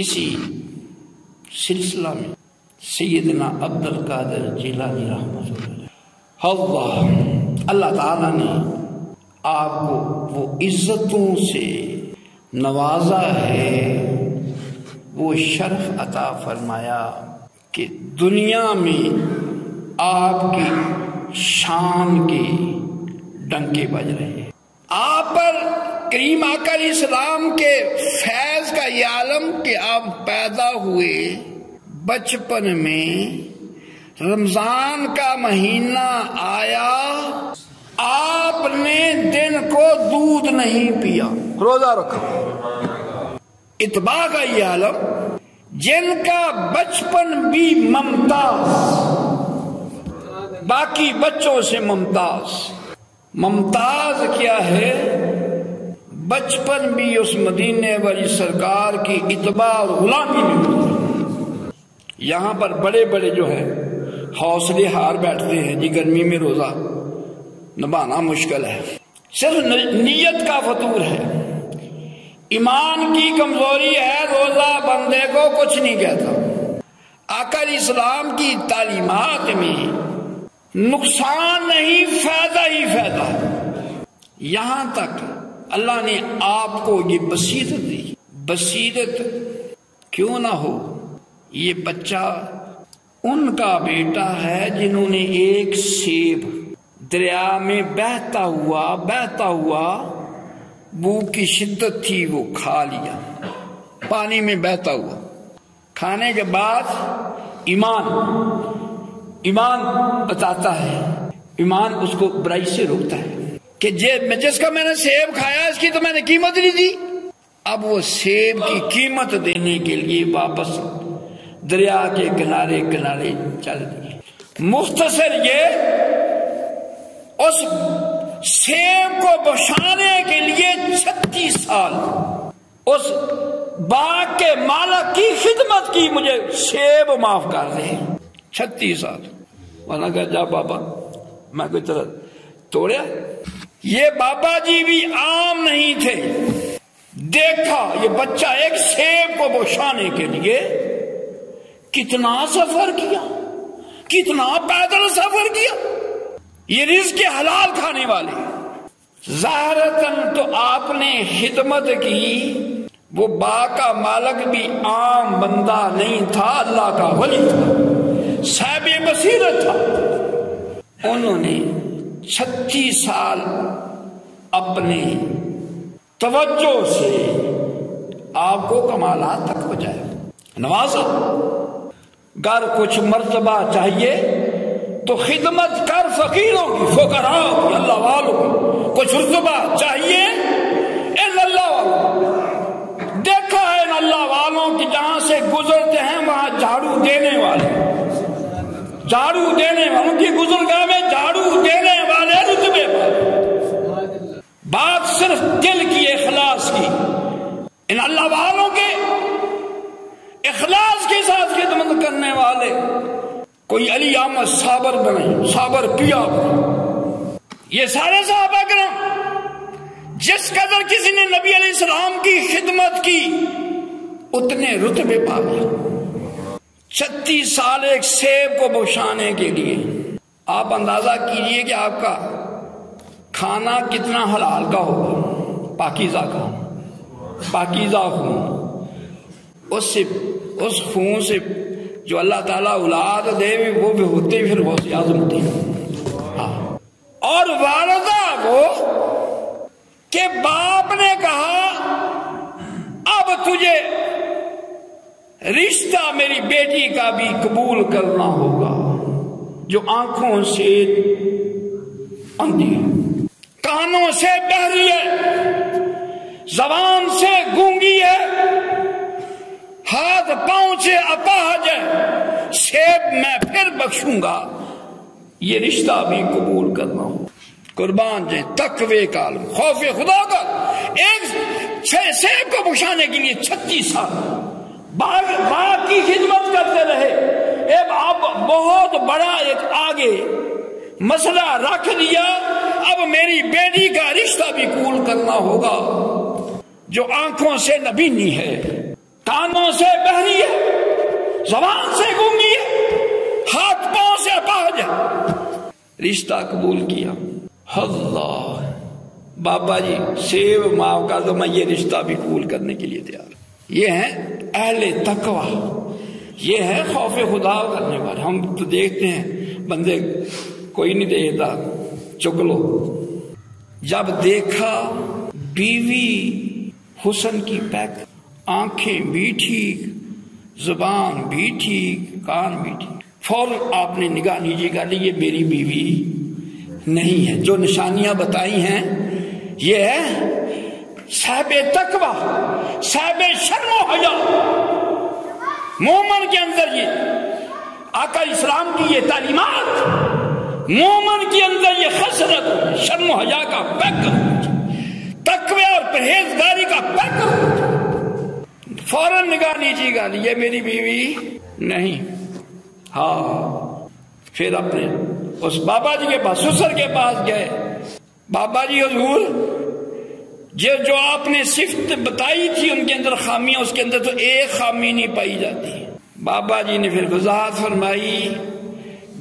اسی سلسلہ میں سیدنا عبد القادر جیلانی رحمۃ اللہ تعالیٰ نے آپ کو وہ عزتوں سے نوازا ہے، وہ شرف عطا فرمایا کہ دنیا میں آپ کی شان کے ڈنکے بج رہے ہیں۔ آپ پر کریم آقا علیہ السلام کے فیض کا یہ عالم کہ آپ پیدا ہوئے بچپن میں، رمضان کا مہینہ آیا، آپ نے دن کو دودھ نہیں پیا، روزہ رکھا۔ اتباع کا یہ عالم جن کا بچپن بھی ممتاز، باقی بچوں سے ممتاز کیا ہے؟ بچپن بھی اس مدینے والی سرکار کی اتباع اور غلامی میں ہوتا۔ یہاں پر بڑے بڑے جو ہے حوصلے ہار بیٹھتے ہیں، جی گرمی میں روزہ نبھانا مشکل ہے، صرف نیت کا فطور ہے، ایمان کی کمزوری ہے، روزہ بندے کو کچھ نہیں کہتا۔ آقا علیہ السلام کی تعلیمات میں نقصان نہیں، فائدہ ہی فائدہ ہے۔ یہاں تک اللہ نے آپ کو یہ بصیرت دی۔ بصیرت کیوں نہ ہو، یہ بچہ ان کا بیٹا ہے جنہوں نے ایک سیب دریا میں بہتا ہوا بھوک کی شدت تھی، وہ کھا لیا، پانی میں بہتا ہوا۔ کھانے کے بعد ایمان بتاتا ہے، ایمان اس کو برائی سے روکتا ہے کہ جس کا میں نے سیب کھایا اس کی تو میں نے قیمت نہیں دی۔ اب وہ سیب کی قیمت دینے کے لیے واپس دریا کے کنارے چل دیے۔ مختصر یہ، اس سیب کو بچانے کے لیے 36 سال اس باغ کے مالک کی خدمت کی، مجھے سیب معاف کر دے۔ 36 سال ورنہ کہ جا بابا میں کوئی طرح توڑیا۔ یہ بابا جی بھی عام نہیں تھے، دیکھا یہ بچہ ایک سیب کو بچانے کے لیے کتنا سفر کیا، کتنا پیدل سفر کیا۔ یہ رزق حلال کھانے والے، ظاہرتاً تو آپ نے خدمت کی، وہ باغ کا مالک بھی عام بندہ نہیں تھا، اللہ کا ولی تھا، صاحب بصیرت تھا۔ انہوں نے 36 سال اپنے توجہ سے آپ کو کمالات تک پہنچایا، نوازا۔ گر کچھ مرتبہ چاہیے تو خدمت کر فقیروں کی، فقراء کی، اللہ والوں کی۔ کچھ رتبہ چاہیے ان اللہ والوں، دیکھا ہے ان اللہ والوں کی جہاں سے گزرتے ہیں وہاں جھاڑو دینے والے ان کی گزرگاہ میں جھاڑو دینے والے رتبے پر۔ بات صرف دل کی، اخلاص کی، ان اللہ والوں کے اخلاص کے ساتھ خدمت کرنے والے۔ کوئی علی احمد صابر بنے، صابر پیا بنے، یہ سارے صحابہ کرام جس قدر کسی نے نبی علیہ السلام کی خدمت کی اتنے رتبے پا گئے۔ 36 سال ایک سیب کو بچانے کے لیے۔ آپ اندازہ کیجئے کہ آپ کا کھانا کتنا حلال کا ہوگا، پاکیزہ کا، پاکیزہ خون۔ اس خون سے جو اللہ تعالیٰ اولاد دے وہ بھی ہوتے پھر بہت اعظم ہوتے ہیں۔ اور والدہ وہ کہ باپ نے کہا اب تجھے رشتہ میری بیٹی کا بھی قبول کرنا ہوگا، جو آنکھوں سے اندھی ہے، کانوں سے بہری ہے، زبان سے گونگی ہے، ہاتھ پاؤں سے اپاہج ہے، سیب میں پھر بخشوں گا، یہ رشتہ بھی قبول کرنا ہو۔ قربان جائیں تقوی کا عالم، خوف خدا کا۔ ایک سیب کو بخشانے کے لیے 36 سال باغ کی خدمت کرتے رہے۔ اب بہت بڑا ایک آگے مسئلہ رکھ دیا، اب میری بیٹی کا رشتہ بھی قبول کرنا ہوگا، جو آنکھوں سے نبینی ہے، کانوں کانوں سے بہری ہے، زبان سے گونگی ہے، ہاتھ پاؤں سے اپاہج ہے، رشتہ قبول کیا۔ اللہ بابا جی سیب معاف کر دو، میں یہ رشتہ بھی قبول کرنے کے لیے تیار۔ یہ ہے اہل تقوی، یہ ہے خوف خدا کرنے والے۔ ہم تو دیکھتے ہیں بندے کوئی نہیں دیکھتا، چک لو۔ جب دیکھا بیوی حسن کی پیک، آنکھیں بھی ٹھیک، زبان بھی ٹھیک، کان بھی ٹھیک، فوراً آپ نے نگاہ نیچی کر لی، یہ میری بیوی نہیں ہے۔ جو نشانیاں بتائی ہیں یہ ہے صاحب تقوی، صاحب شرم و حیا۔ مومن کے اندر یہ آقا اسلام کی یہ تعلیمات، مومن کے اندر یہ خصلت شرم و حیا کا پیکر، تقوی اور پرہیزگاری کا پیکر، فوراً نگاہ نیچی کر لی، یہ میری بیوی نہیں۔ ہاں پھر اپنے اس بابا جی کے پاس، سسر کے پاس گئے، بابا جی حضور جو آپ نے صفت بتائی تھی ان کے اندر خامیاں، اس کے اندر تو ایک خامی نہیں پائی جاتی۔ بابا جی نے پھر وضاحت فرمائی،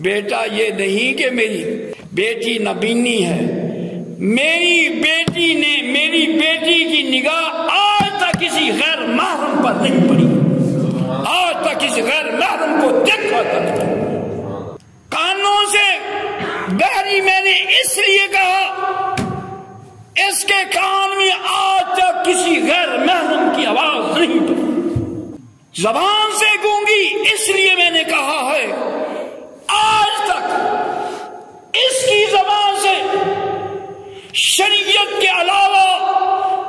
بیٹا یہ نہیں کہ میری بیٹی نابینی ہے، میری بیٹی نے، میری بیٹی کی نگاہ آج تک کسی غیر محرم پر نہیں پڑی، آج تک کسی غیر محرم کو دیکھا تک۔ کانوں سے بہری میں نے اس لیے کہا، اس کے کان میں آج تک کسی غیر محرم کی آواز نہیں پڑی۔ زبان سے گونگی اس لیے میں نے کہا ہے، آج تک اس کی زبان سے شریعت کے علاوہ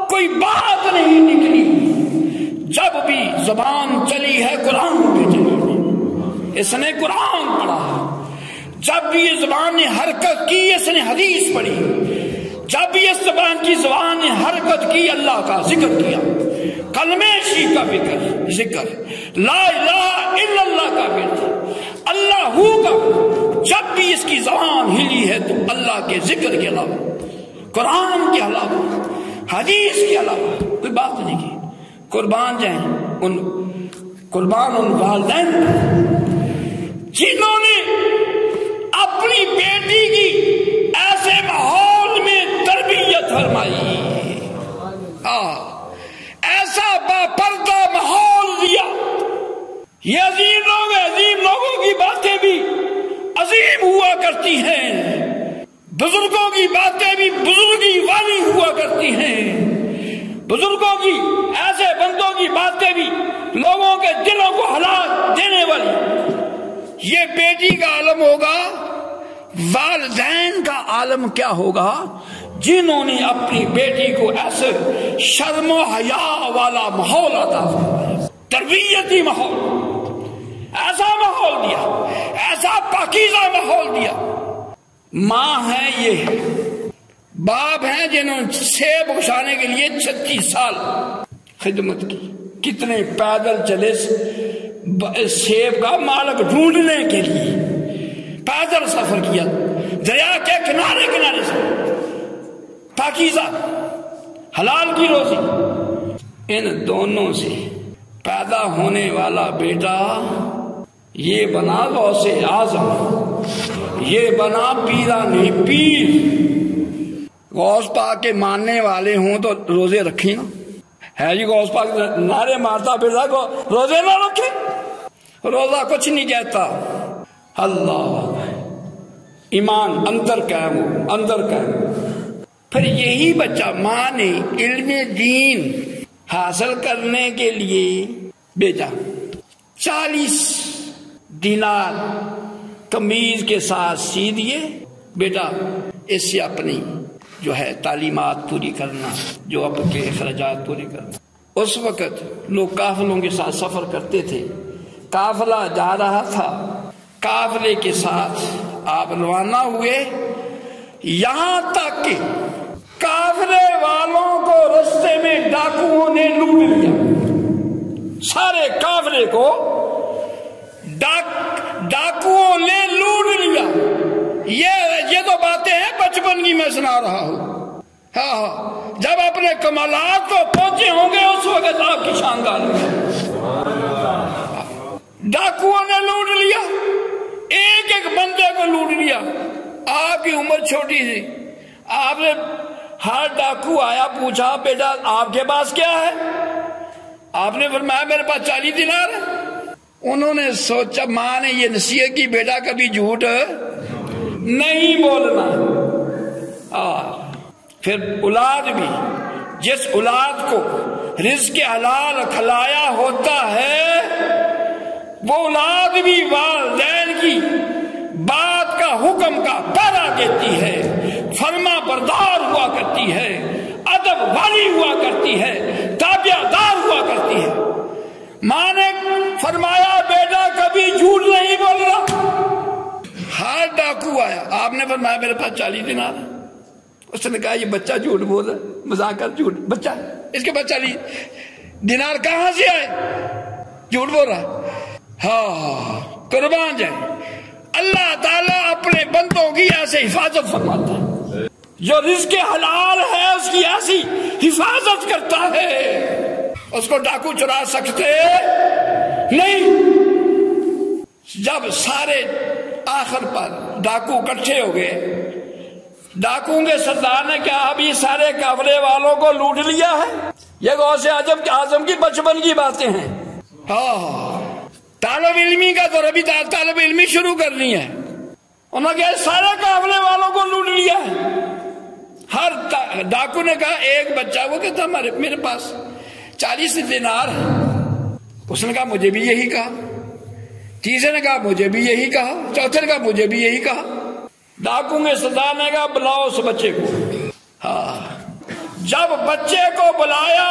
کوئی بات نہیں نکلی۔ جب بھی زبان چلی ہے قرآن پہ چلی ہے، اس نے قرآن پڑھا ہے۔ جب بھی یہ زبان نے حرکت کی، اس نے حدیث پڑھی۔ جب بھی اس زبان نے حرکت کی، اللہ کا ذکر کیا، کلمہ شی کا ذکر، لا الہ الا اللہ کا ذکر، اللہ کا۔ جب بھی اس کی زبان ہلی ہے تو اللہ کے ذکر کے علاوہ، قرآن کے علاوہ، حدیث کے علاوہ کوئی بات نہیں کی۔ قربان جائیں ان والدین جنہوں نے اپنی بیٹی کی ایسے ماحول میں تربیت فرمائی، ایسا باپردہ ماحول دیا۔ یہ عظیم لوگوں کی باتیں بھی عظیم ہوا کرتی ہیں، بزرگوں کی باتیں بھی بزرگی والی ہوا کرتی ہیں، بزرگوں کی، ایسے بندوں کی باتیں بھی لوگوں کے دلوں کو ہلا دینے والی۔ یہ بیٹی کا عالم ہوگا، والدین کا عالم کیا ہوگا؟ جنہوں نے اپنی بیٹی کو ایسے شرم و حیا والا ماحول عطا فرمایا، تربیتی ماحول، ایسا ماحول دیا، ایسا پاکیزہ ماحول دیا۔ ماں ہے یہ، باپ ہیں جنہوں نے سیب اگانے کے لیے 36 سال خدمت کی، کتنے پیدل چلے سیب کا مالک ڈھونڈنے کے لیے، پیدل سفر کیا دریا کے کنارے کنارے سے، پاکیزہ حلال کی روزی۔ ان دونوں سے پیدا ہونے والا بیٹا یہ بنا غوث اعظم، یہ بنا پیران پیر۔ غوث پاک کے ماننے والے ہوں تو روزے رکھیں نا، ہے جی غوث پاک نعرے مارتا پھرتا کو روزے نہ رکھے، روزہ کچھ نہیں کہتا۔ اللہ ایمان اندر قائم ہو، اندر قائم ہو۔ پھر یہی بچہ ماں نے علم دین حاصل کرنے کے لیے بیچا، 40 دینار قمیض کے ساتھ سی دیے، بیٹا اس سے اپنی جو ہے تعلیمات پوری کرنا، جو اب کے اخراجات پورے کرنا۔ اس وقت لوگ قافلوں کے ساتھ سفر کرتے تھے، قافلہ جا رہا تھا، قافلے کے ساتھ آپ روانہ ہوئے، یہاں تک کہ قافلے والوں کو رستے میں ڈاکوؤں نے لوٹ لیا، سارے قافلے کو ڈاکوؤں نے لوٹ لیا۔ یہ تو باتیں ہیں بچپن کی میں سنا رہا ہوں۔ ہاں جب اپنے کمالات کو پہنچے ہوں گے اس وقت آپ کی شان غالب ہے۔ کی عمر چھوٹی تھی. آپ نے ہر ڈاکو آیا پوچھا بیٹا آپ کے پاس کیا ہے؟ آپ نے فرمایا میرے پاس 40 دینار ہے. انہوں نے سوچا ماں نے یہ نصیحت کی بیٹا کبھی جھوٹ نہیں بولنا. پھر اولاد بھی، جس اولاد کو رزق حلال کھلایا ہوتا ہے وہ اولاد بھی والدین کی بات کا حکم کا پیرا دیتی ہے، فرما بردار ہوا کرتی ہے، ادب والی ہوا کرتی ہے، تابع دار ہوا کرتی ہے. ماں نے فرمایا بیٹا کبھی جھوٹ نہیں بولنا. ہر ڈاکو آیا، آپ نے فرمایا میرے پاس 40 دینار ہے. اس نے کہا یہ بچہ جھوٹ بول رہا ہے، مذاق کر، جھوٹ بچہ اس کے پاس 40 دینار کہاں سے آئے؟ جھوٹ بول رہا ہے. ہاں قربان جائے، اللہ تعالیٰ اپنے بندوں کی ایسے حفاظت فرماتا ہے. جو رزق حلال ہے اس کی ایسی حفاظت کرتا ہے، اس کو ڈاکو چرا سکتے نہیں. جب سارے آخر پر ڈاکو اکٹھے ہو گئے، ڈاکوؤں کے سردار نے کہا اب یہ سارے قافلے والوں کو لوٹ لیا ہے. یہ غوث اعظم کی بچپن کی باتیں ہیں. طالب علمی کا تو ابھی طالب علمی شروع کرنی ہے. انہوں نے کہا سارے قافلے والوں کو لوٹ لیا ہے. ہر ڈاکو نے کہا ایک بچہ، وہ کہتا میرے پاس 40 دینار ہے. اس نے کہا مجھے بھی یہی کہا. تیسرے نے کہا مجھے بھی یہی کہا. چوتھے نے کہا مجھے بھی یہی کہا. ڈاکو کے سردار نے کہا بلاؤ اس بچے کو. جب بچے کو بلایا،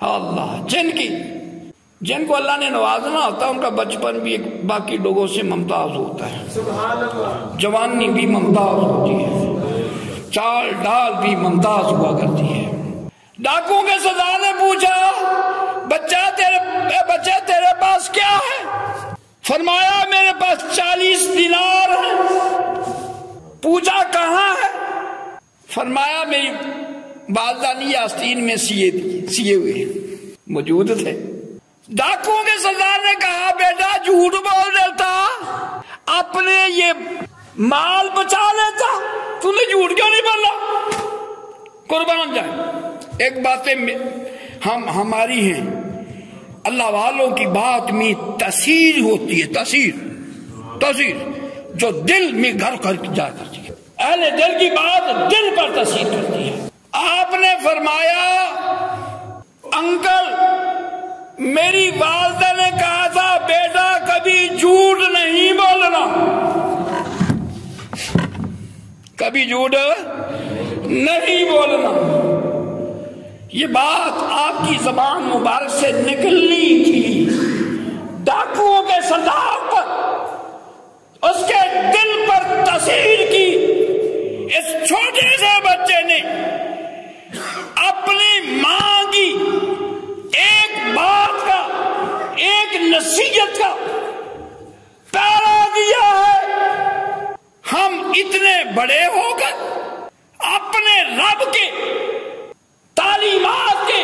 اللہ جن کو اللہ نے نوازنا ہوتا ہے ان کا بچپن بھی باقی لوگوں سے ممتاز ہوتا ہے. جوانی بھی ممتاز ہوتی ہے، چال ڈال بھی ممتاز ہوا کرتی ہے. ڈاکو کے سردار نے پوچھا بچہ تیرے پاس کیا ہے؟ فرمایا میرے پاس 40 دینار ہے. پوچھا کہاں ہے؟ فرمایا میری والدانی آستین میں سیے ہوئے موجود تھے. ڈاکوؤں کے سردار نے کہا بیٹا جھوٹ بول دیتا، اپنے یہ مال بچا لیتا، تو نے جھوٹ کیوں نہیں بولا؟ قربان جائے، ایک باتیں ہماری ہیں، اللہ والوں کی بات میں تاثیر ہوتی ہے، تاثیر جو دل میں گھر کر جا کرتی ہے. اہل دل کی بات دل پر تاثیر کرتی ہے. آپ نے فرمایا انکل میری والدہ نے کہا تھا بیٹا کبھی جھوٹ نہیں بولنا، کبھی جھوٹ نہیں بولنا. یہ بات آپ کی زبان مبارک سے نکلنی تھی. ڈاکوؤں کے سردار پر، اس کے دل پر تاثیر کی. اس چھوٹے سے بچے نے اپنی ماں کی ایک بات کا، ایک نصیحت کا پیرا دیا ہے. ہم اتنے بڑے ہو کر اپنے رب کے تعلیمات کے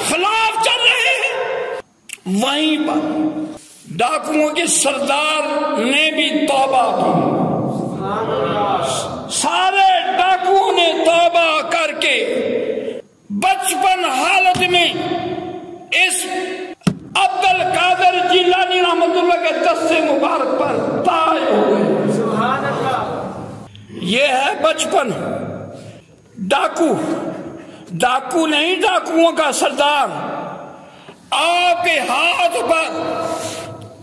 خلاف چل رہے ہیں. وہیں پر ڈاکوؤں کے سردار نے بھی توبہ کی. سارے ڈاکوؤں نے توبہ کر کے بچپن حالت میں اس عبد القادر جیلانی رحمت اللہ کے دستے مبارک پر طائع ہوئے. یہ ہے بچپن. ڈاکو نہیں، ڈاکوؤں کا سردار آپ کے ہاتھ پر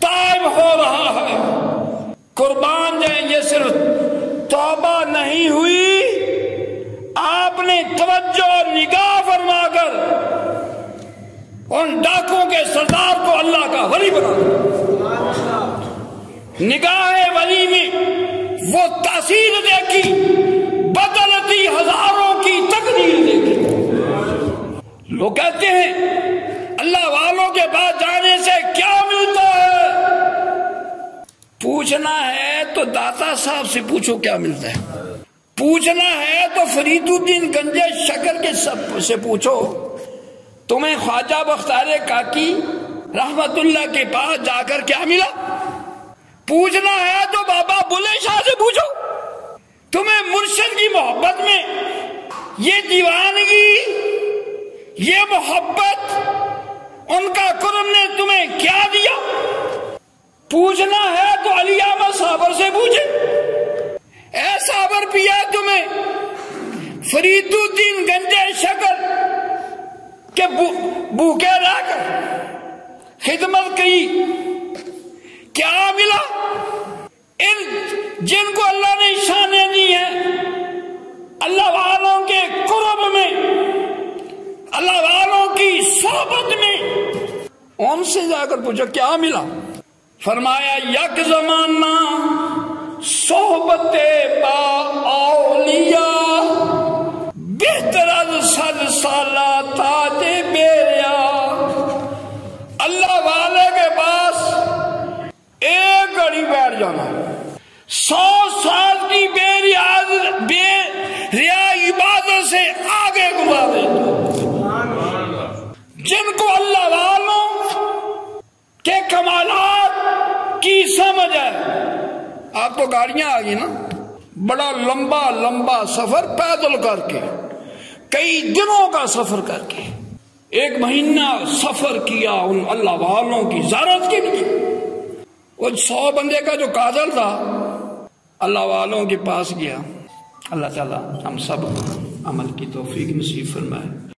طائب ہو رہا ہے. قربان جائیں، یہ صرف توبہ نہیں ہوئی، آپ نے توجہ اور نگاہ فرما کر ان ڈاکوؤں کے سردار کو اللہ کا ولی بنا دیا. نگاہ ولی میں وہ تاثیر دیکھی، بدلتی ہزاروں کی تقدیر دیکھی. لوگ کہتے ہیں اللہ والوں کے پاس جانے سے کیا ملتا ہے؟ پوچھنا ہے تو داتا صاحب سے پوچھو کیا ملتا ہے. پوچھنا ہے تو فرید الدین گنجے شکر کے سب سے پوچھو تمہیں خواجہ بختیار کاکی رحمت اللہ کے پاس جا کر کیا ملا. پوچھنا ہے تو بابا بلے شاہ سے پوچھو. تمہیں مرشد کی محبت میں یہ دیوانگی، یہ محبت، ان کا قرب نے تمہیں کیا دیا؟ پوچھنا ہے تو علی احمد صابر سے پوچھے۔ اے صابر پیا تمہیں فرید الدین گنجے شکر کے بھوکے رہ کر خدمت کی، کیا ملا؟ ان جن کو اللہ نے شانیں دی ہیں، اللہ والوں کے قرب میں، اللہ والوں کی صحبت میں، ان سے جا کر پوچھو کیا ملا؟ فرمایا یک زمانہ صحبت با اولیاء بہتر از 100 سالہ تاج بیریا۔ اللہ والے کے پاس ایک گھڑی بیٹھ جانا، 100 سال کی بے ریا عبادت سے آگے گزار دے۔ جن کو اللہ والوں کے کمالات کی سمجھ ہے۔ آپ تو گاڑیاں آ گئی نا، بڑا لمبا لمبا سفر پیدل کر کے، کئی دنوں کا سفر کر کے، 1 مہینہ سفر کیا ان اللہ والوں کی زیارت کے لیے۔ وہ 100 بندے کا جو قاتل تھا اللہ والوں کے پاس گیا۔ اللہ تعالی ہم سب عمل کی توفیق نصیب فرمائے۔